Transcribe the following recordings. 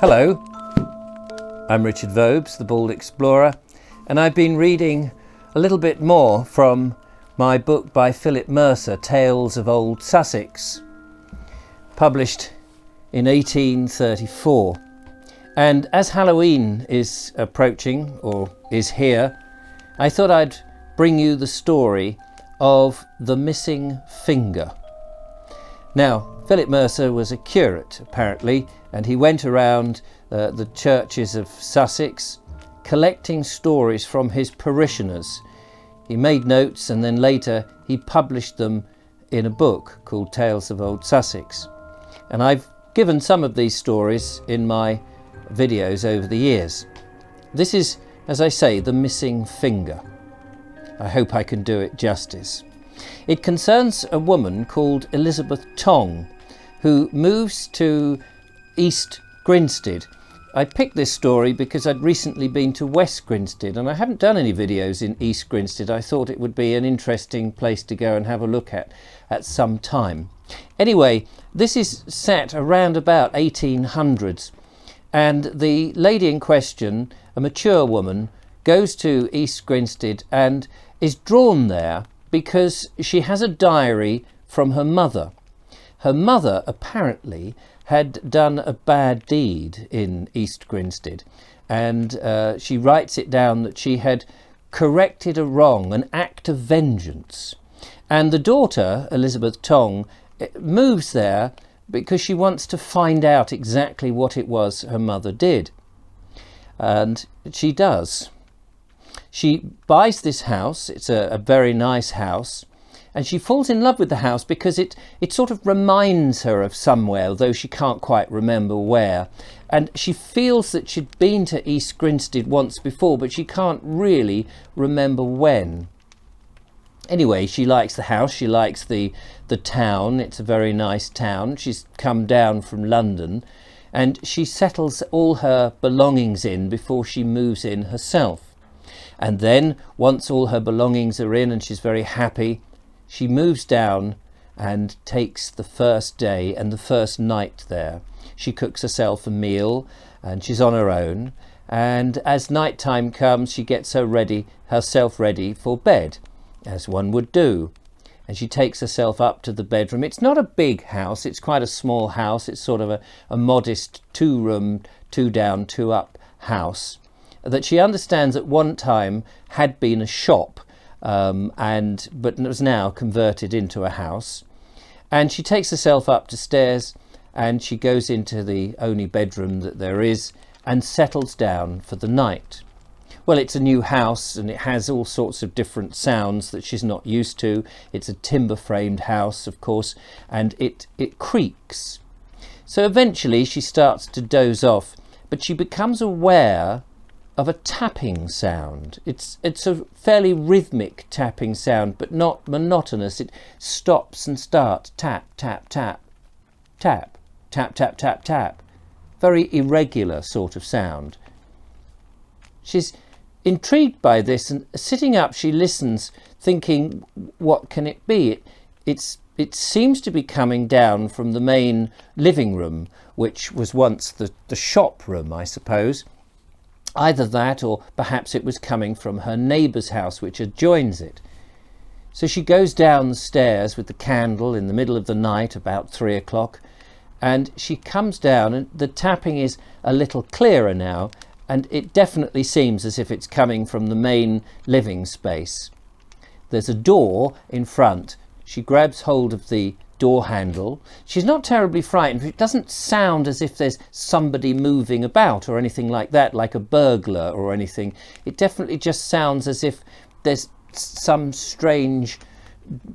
Hello, I'm Richard Vobes, the Bald Explorer, and I've been reading a little bit more from my book by Philip Mercer, Tales of Olde Sussex, published in 1834. And as Halloween is approaching, or is here, I thought I'd bring you the story of the missing finger. Now, Philip Mercer was a curate, apparently, and he went around the churches of Sussex collecting stories from his parishioners. He made notes and then later he published them in a book called Tales of Olde Sussex. And I've given some of these stories in my videos over the years. This is, as I say, the missing finger. I hope I can do it justice. It concerns a woman called Elizabeth Tong, who moves to East Grinstead. I picked this story because I'd recently been to West Grinstead and I haven't done any videos in East Grinstead. I thought it would be an interesting place to go and have a look at some time. Anyway, this is set around about 1800s, and the lady in question, a mature woman, goes to East Grinstead and is drawn there because she has a diary from her mother. Her mother apparently had done a bad deed in East Grinstead, and she writes it down that she had corrected a wrong, an act of vengeance. And the daughter, Elizabeth Tong, moves there because she wants to find out exactly what it was her mother did. And she does. She buys this house. It's a very nice house. And she falls in love with the house because it sort of reminds her of somewhere, although she can't quite remember where. And she feels that she'd been to East Grinstead once before, but she can't really remember when. Anyway, she likes the house, she likes the town. It's a very nice town. She's come down from London and she settles all her belongings in before she moves in herself. And then, once all her belongings are in and she's very happy, she moves down and takes the first day and the first night there. She cooks herself a meal and she's on her own. And as night time comes, she gets herself ready for bed, as one would do. And she takes herself up to the bedroom. It's not a big house. It's quite a small house. It's sort of a modest 2-room, 2 down, 2 up house that she understands at one time had been a shop. But it was now converted into a house. And she takes herself up the stairs and she goes into the only bedroom that there is and settles down for the night. Well, it's a new house and it has all sorts of different sounds that she's not used to. It's a timber framed house, of course, and it creaks. So eventually she starts to doze off, but she becomes aware of a tapping sound. It's a fairly rhythmic tapping sound, but not monotonous. It stops and starts. Tap, tap, tap, tap, tap, tap, tap, tap. Very irregular sort of sound. She's intrigued by this, and sitting up she listens, thinking, what can it be? It seems to be coming down from the main living room, which was once the shop room, I suppose. Either that, or perhaps it was coming from her neighbour's house, which adjoins it. So she goes down the stairs with the candle in the middle of the night, about 3 o'clock, and she comes down, and the tapping is a little clearer now, and it definitely seems as if it's coming from the main living space. There's a door in front. She grabs hold of the door handle. She's not terribly frightened. It doesn't sound as if there's somebody moving about or anything like that, like a burglar or anything. It definitely just sounds as if there's some strange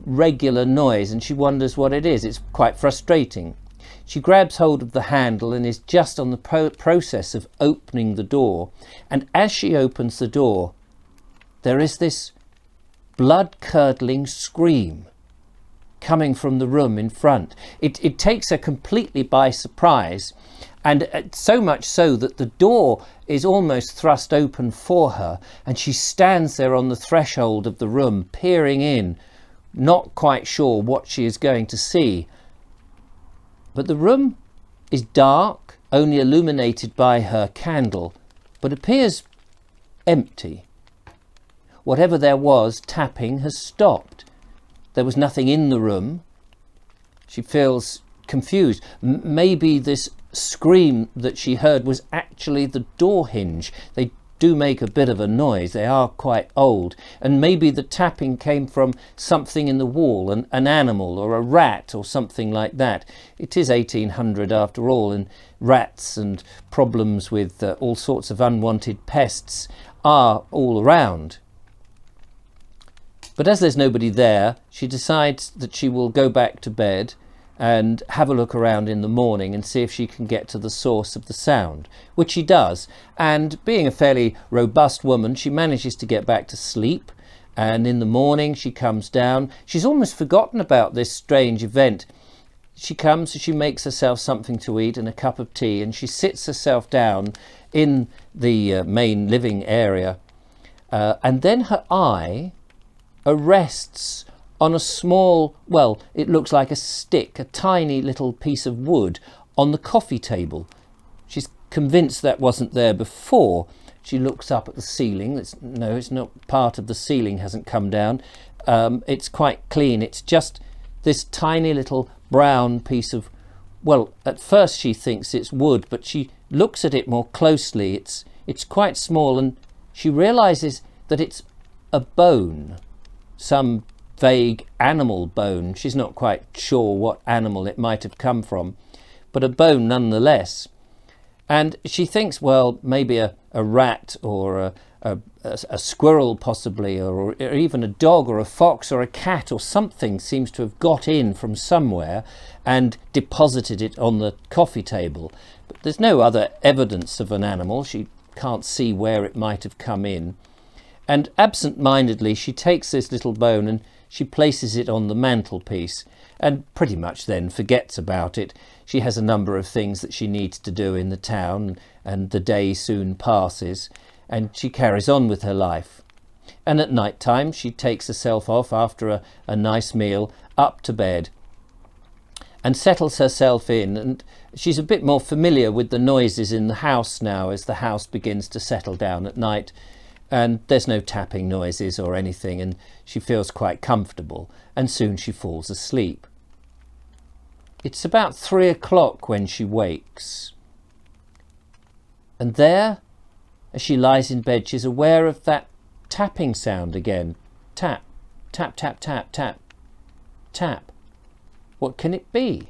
regular noise, and she wonders what it is. It's quite frustrating. She grabs hold of the handle and is just on the process of opening the door, and as she opens the door there is this blood-curdling scream coming from the room in front. It takes her completely by surprise, and so much so that the door is almost thrust open for her, and she stands there on the threshold of the room, peering in, not quite sure what she is going to see. But the room is dark only illuminated by her candle, but appears empty. Whatever there was tapping has stopped. There was nothing in the room. She feels confused. Maybe this scream that she heard was actually the door hinge. They do make a bit of a noise. They are quite old. And maybe the tapping came from something in the wall, an animal or a rat or something like that. It is 1800 after all, and rats and problems with all sorts of unwanted pests are all around. But as there's nobody there, she decides that she will go back to bed and have a look around in the morning and see if she can get to the source of the sound, which she does. And being a fairly robust woman, she manages to get back to sleep. And in the morning she comes down. She's almost forgotten about this strange event. She comes, she makes herself something to eat and a cup of tea, and she sits herself down in the main living area. And then her eye arrests on a small, well, it looks like a stick, a tiny little piece of wood on the coffee table. She's convinced that wasn't there before. She looks up at the ceiling. It's not part of the ceiling, hasn't come down. It's quite clean. It's just this tiny little brown piece of, well, at first she thinks it's wood, but she looks at it more closely. It's quite small, and she realizes that it's a bone, some vague animal bone. She's not quite sure what animal it might have come from, but a bone nonetheless. And she thinks, well, maybe a rat or a squirrel possibly, or even a dog or a fox or a cat or something seems to have got in from somewhere and deposited it on the coffee table. But there's no other evidence of an animal. She can't see where it might have come in. And absent-mindedly she takes this little bone and she places it on the mantelpiece and pretty much then forgets about it. She has a number of things that she needs to do in the town, and the day soon passes, and she carries on with her life. And at night time she takes herself off after a nice meal up to bed and settles herself in, and she's a bit more familiar with the noises in the house now as the house begins to settle down at night. And there's no tapping noises or anything, and she feels quite comfortable, and soon she falls asleep. It's about 3 o'clock when she wakes. And there, as she lies in bed, she's aware of that tapping sound again. Tap, tap, tap, tap, tap, tap. What can it be?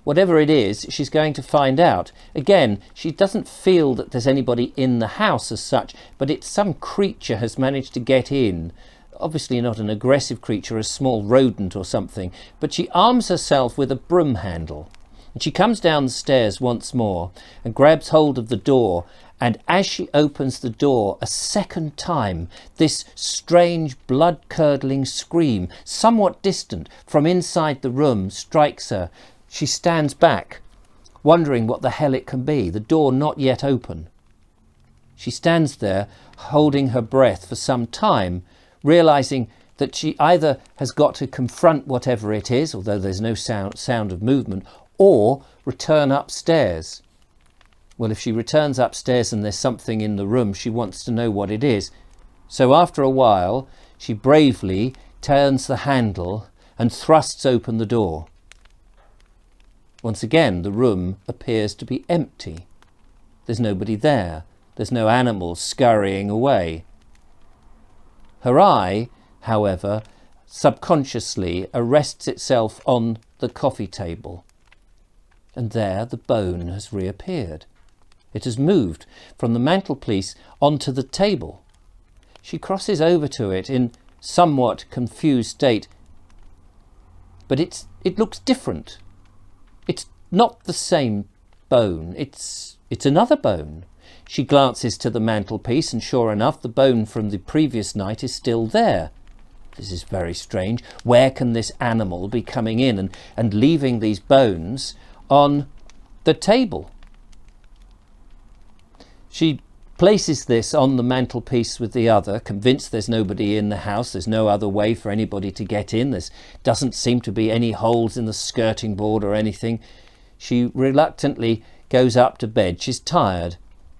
Whatever it is, she's going to find out. Again, she doesn't feel that there's anybody in the house as such, but it's some creature has managed to get in. Obviously not an aggressive creature, a small rodent or something, but she arms herself with a broom handle. And she comes down the stairs once more and grabs hold of the door, and as she opens the door a second time, this strange blood-curdling scream, somewhat distant from inside the room, strikes her. She stands back, wondering what the hell it can be, the door not yet open. She stands there, holding her breath for some time, realizing that she either has got to confront whatever it is, although there's no sound of movement, or return upstairs. Well, if she returns upstairs and there's something in the room, she wants to know what it is. So after a while, she bravely turns the handle and thrusts open the door. Once again, the room appears to be empty. There's nobody there. There's no animals scurrying away. Her eye, however, subconsciously arrests itself on the coffee table. And there the bone has reappeared. It has moved from the mantelpiece onto the table. She crosses over to it in somewhat confused state, but it looks different. It's not the same bone, it's another bone. She glances to the mantelpiece, and sure enough, the bone from the previous night is still there. This is very strange. Where can this animal be coming in and leaving these bones on the table? She places this on the mantelpiece with the other, convinced there's nobody in the house, there's no other way for anybody to get in, there doesn't seem to be any holes in the skirting board or anything. She reluctantly goes up to bed. She's tired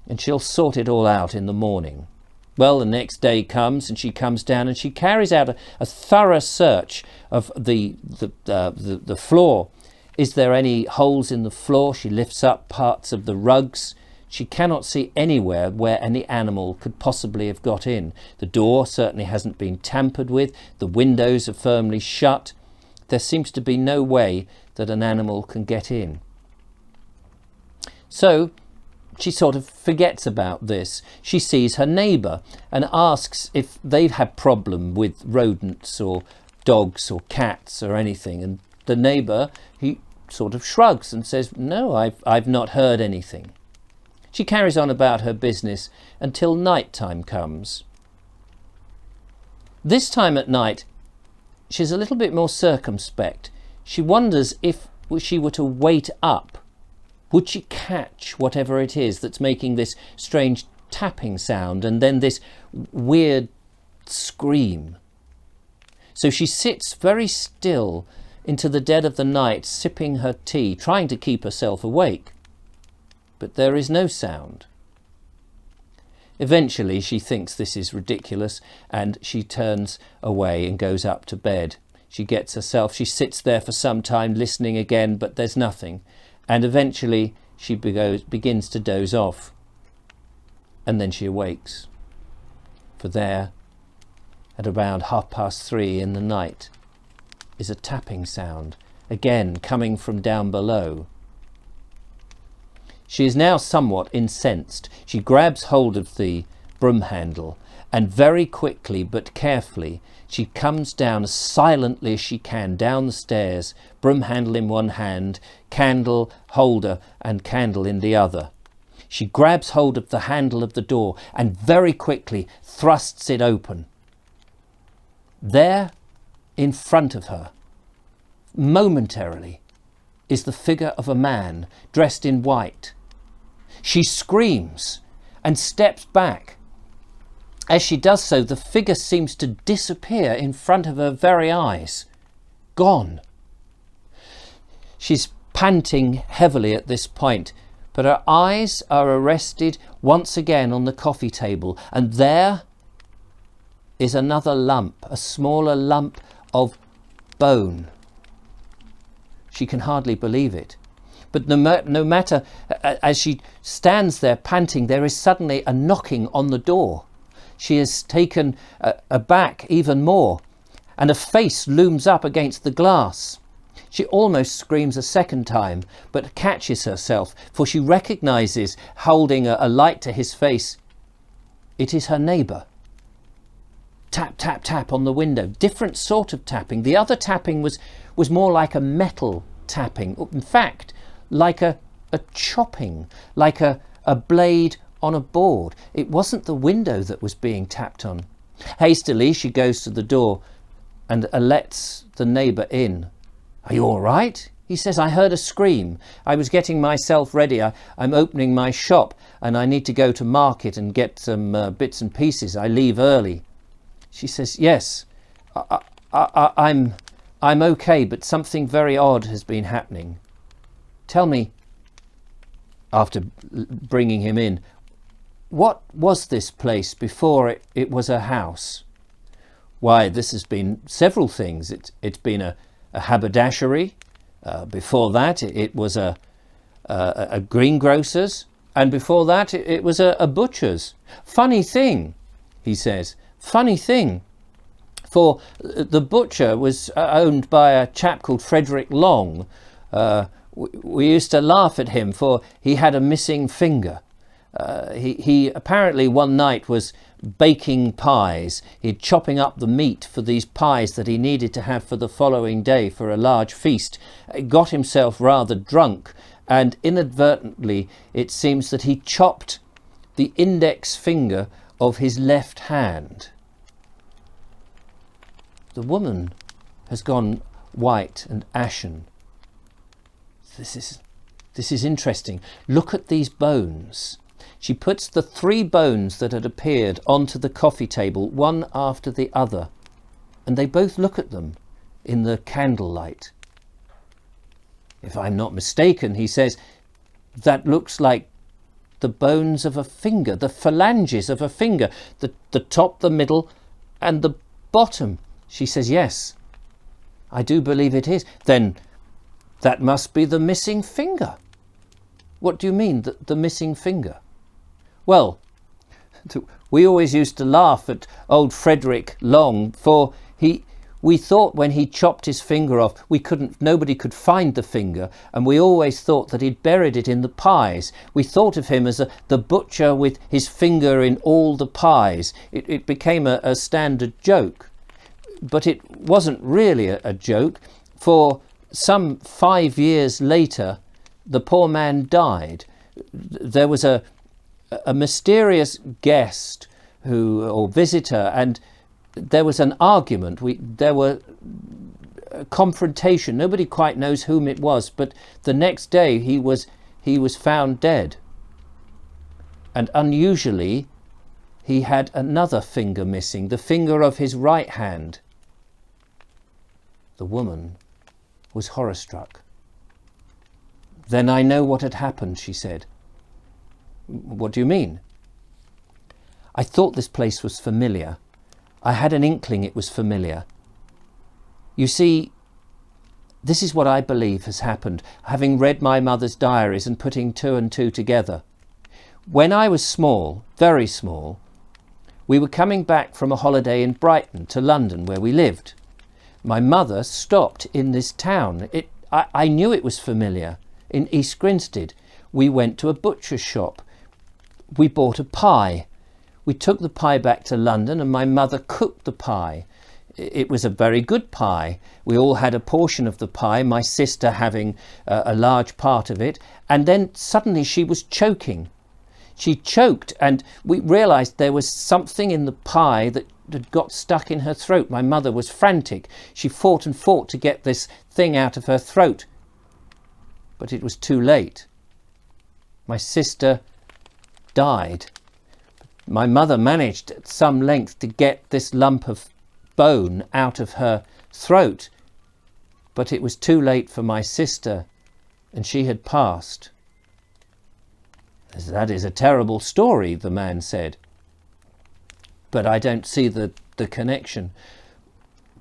and she'll sort it all out in the morning. Well, the next day comes and she comes down and she carries out a thorough search of the floor. Is there any holes in the floor? She lifts up parts of the rugs. She cannot see anywhere where any animal could possibly have got in. The door certainly hasn't been tampered with. The windows are firmly shut. There seems to be no way that an animal can get in. So she sort of forgets about this. She sees her neighbour and asks if they've had problem with rodents or dogs or cats or anything. And the neighbour, he sort of shrugs and says, no, I've not heard anything. She carries on about her business until night time comes. This time at night, she's a little bit more circumspect. She wonders if she were to wait up, would she catch whatever it is that's making this strange tapping sound and then this weird scream? So she sits very still into the dead of the night, sipping her tea, trying to keep herself awake. But there is no sound. Eventually she thinks this is ridiculous and she turns away and goes up to bed. She sits there for some time listening again, but there's nothing. And eventually she begins to doze off. And then she awakes. For there, at around 3:30 in the night, is a tapping sound, again coming from down below. She is now somewhat incensed. She grabs hold of the broom handle and very quickly but carefully she comes down as silently as she can down the stairs, broom handle in one hand, candle holder and candle in the other. She grabs hold of the handle of the door and very quickly thrusts it open. There, in front of her, momentarily, is the figure of a man dressed in white. She screams and steps back. As she does so, the figure seems to disappear in front of her very eyes. Gone. She's panting heavily at this point, but her eyes are arrested once again on the coffee table, and there is another lump, a smaller lump of bone. She can hardly believe it. But no matter, as she stands there panting, there is suddenly a knocking on the door. She is taken aback even more, and a face looms up against the glass. She almost screams a second time, but catches herself, for she recognises, holding a light to his face, it is her neighbour. Tap, tap, tap on the window. Different sort of tapping. The other tapping was more like a metal tapping. In fact, like a chopping, like a blade on a board. It wasn't the window that was being tapped on. Hastily she goes to the door and lets the neighbour in. Are you all right? He says, I heard a scream. I was getting myself ready. I'm opening my shop and I need to go to market and get some bits and pieces. I leave early. She says, yes, I'm okay, but something very odd has been happening. Tell me, after bringing him in, what was this place before it was a house? Why, this has been several things. It's been a haberdashery. Before that, it was a greengrocer's. And before that, it was a butcher's. Funny thing, he says, funny thing. For the butcher was owned by a chap called Frederick Long. We used to laugh at him, for he had a missing finger. He apparently one night was baking pies. He'd chopping up the meat for these pies that he needed to have for the following day for a large feast. Got himself rather drunk, and inadvertently it seems that he chopped the index finger of his left hand. The woman has gone white and ashen. This is interesting. Look at these bones. She puts the 3 bones that had appeared onto the coffee table, one after the other, and they both look at them in the candlelight. if I'm not mistaken, he says, that looks like the bones of a finger, the phalanges of a finger, the top, the middle and the bottom. She says, yes, I do believe it is. Then that must be the missing finger. What do you mean, the missing finger? Well, we always used to laugh at old Frederick Long, for we thought when he chopped his finger off, nobody could find the finger, and we always thought that he'd buried it in the pies. We thought of him as the butcher with his finger in all the pies. It became a standard joke. But it wasn't really a joke, for some 5 years later, the poor man died. There was a mysterious guest or visitor, and there was an argument. There were a confrontation. Nobody quite knows whom it was, but the next day he was found dead. And unusually, he had another finger missing, the finger of his right hand. The woman was horror-struck. Then I know what had happened, she said. What do you mean? I thought this place was familiar. I had an inkling it was familiar. You see, this is what I believe has happened, having read my mother's diaries and putting 2 and 2 together. When I was small, very small, we were coming back from a holiday in Brighton to London, where we lived. My mother stopped in this town. I knew it was familiar. In East Grinstead, we went to a butcher's shop. We bought a pie. We took the pie back to London, and my mother cooked the pie. It was a very good pie. We all had a portion of the pie, my sister having a large part of it, and then suddenly she was choking. She choked, and we realised there was something in the pie that had got stuck in her throat. My mother was frantic. She fought and fought to get this thing out of her throat. But it was too late. My sister died. My mother managed at some length to get this lump of bone out of her throat, but it was too late for my sister, and she had passed. That is a terrible story, the man said. But I don't see the connection.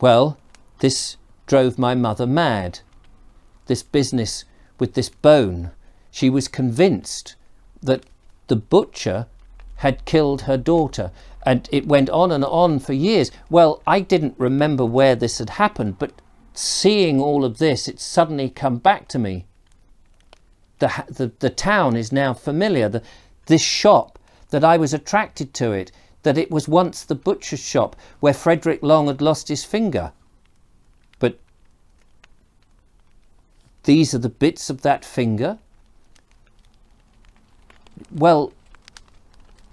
Well, this drove my mother mad. This business with this bone. She was convinced that the butcher had killed her daughter, and it went on and on for years. Well, I didn't remember where this had happened, but seeing all of this, it's suddenly come back to me. The town is now familiar. This shop, that I was attracted to it, that it was once the butcher's shop where Frederick Long had lost his finger. But these are the bits of that finger? Well,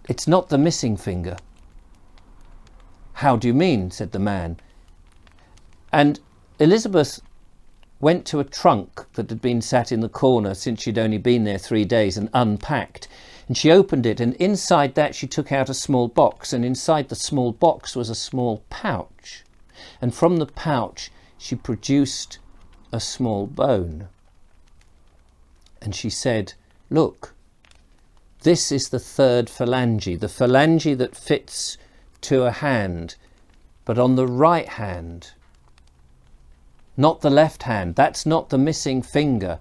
it's not the missing finger. How do you mean? Said the man. And Elizabeth went to a trunk that had been sat in the corner since she'd only been there 3 days, and unpacked. And she opened it, and inside that she took out a small box, and inside the small box was a small pouch. And from the pouch she produced a small bone. And she said, look, this is the third phalange, the phalange that fits to a hand, but on the right hand, not the left hand. That's not the missing finger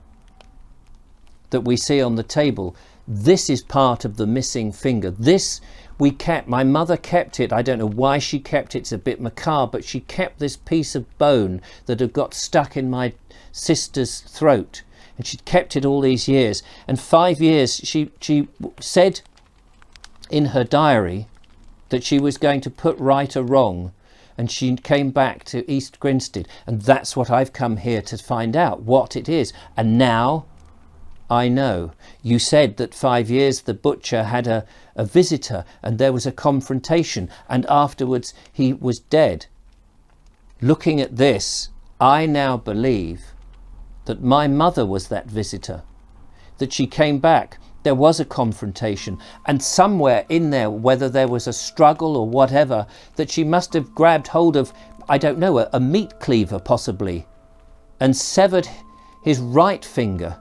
that we see on the table. This is part of the missing finger. This we kept. My mother kept it. I don't know why she kept it. It's a bit macabre, but she kept this piece of bone that had got stuck in my sister's throat. And she'd kept it all these years. And 5 years, she said in her diary that she was going to put right a wrong. And she came back to East Grinstead. And that's what I've come here to find out, what it is. And now I know. You said that 5 years the butcher had a visitor, and there was a confrontation, and afterwards he was dead. Looking at this, I now believe that my mother was that visitor, that she came back. There was a confrontation, and somewhere in there, whether there was a struggle or whatever, that she must have grabbed hold of, I don't know, a meat cleaver possibly, and severed his right finger,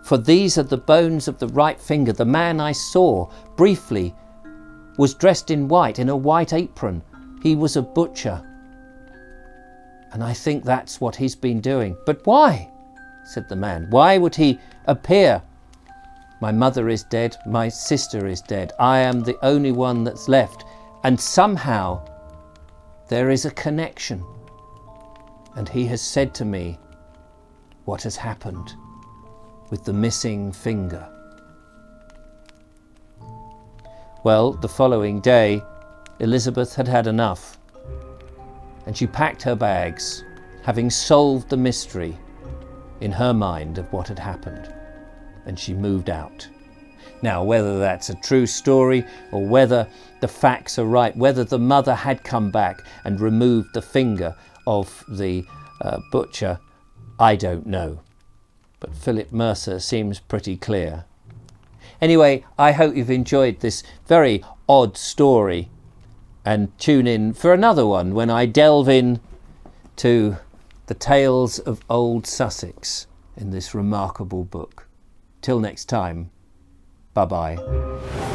for these are the bones of the right finger. The man I saw briefly was dressed in white, in a white apron. He was a butcher. And I think that's what he's been doing. But why? Said the man. Why would he appear? My mother is dead. My sister is dead. I am the only one that's left. And somehow there is a connection. And he has said to me what has happened with the missing finger. Well, the following day, Elizabeth had had enough, and she packed her bags, having solved the mystery in her mind of what had happened, and she moved out. Now, whether that's a true story or whether the facts are right, whether the mother had come back and removed the finger of the butcher, I don't know. But Philip Mercer seems pretty clear. Anyway, I hope you've enjoyed this very odd story, and tune in for another one when I delve in to the tales of Olde Sussex in this remarkable book. Till next time, bye-bye.